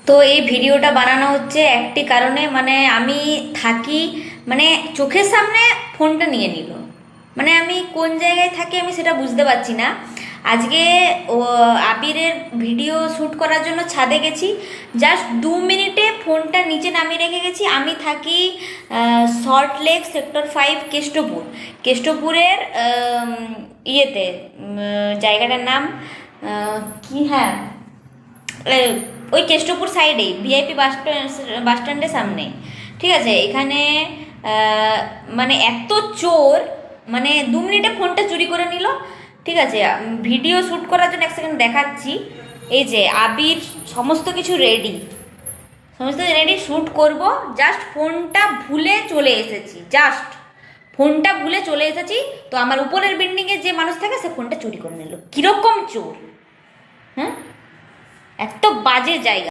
তো এই ভিডিওটা বানানো হচ্ছে একটি কারণে, মানে আমি থাকি, মানে চোখের সামনে ফোনটা নিয়ে নিল। মানে আমি কোন জায়গায় থাকি আমি সেটা বুঝতে পারছি না। আজকে ও আবিরের ভিডিও শ্যুট করার জন্য ছাদে গেছি, জাস্ট 2 মিনিটে ফোনটা নিচে নামিয়ে রেখে গেছি। আমি থাকি সল্টলেক সেক্টর 5 কেষ্টপুর। কেষ্টপুরের ইয়েতে, জায়গাটার নাম কি, হ্যাঁ, এ, ওই কেষ্টপুর সাইডেই ভিআইপি বাস স্ট্যান্ডের সামনে। ঠিক আছে, এখানে মানে এত চোর, মানে 2 মিনিটে ফোনটা চুরি করে নিল। ঠিক আছে, ভিডিও শ্যুট করার জন্য এক সেকেন্ড দেখাচ্ছি। এই যে আবির সমস্ত কিছু রেডি, সমস্ত রেডি, শ্যুট করব, জাস্ট ফোনটা ভুলে চলে এসেছি, জাস্ট ফোনটা ভুলে চলে এসেছি। তো আমার উপরের বিল্ডিংয়ে যে মানুষ থাকে সে ফোনটা চুরি করে নিল। কিরকম চোর! হ্যাঁ, এত বাজে জায়গা।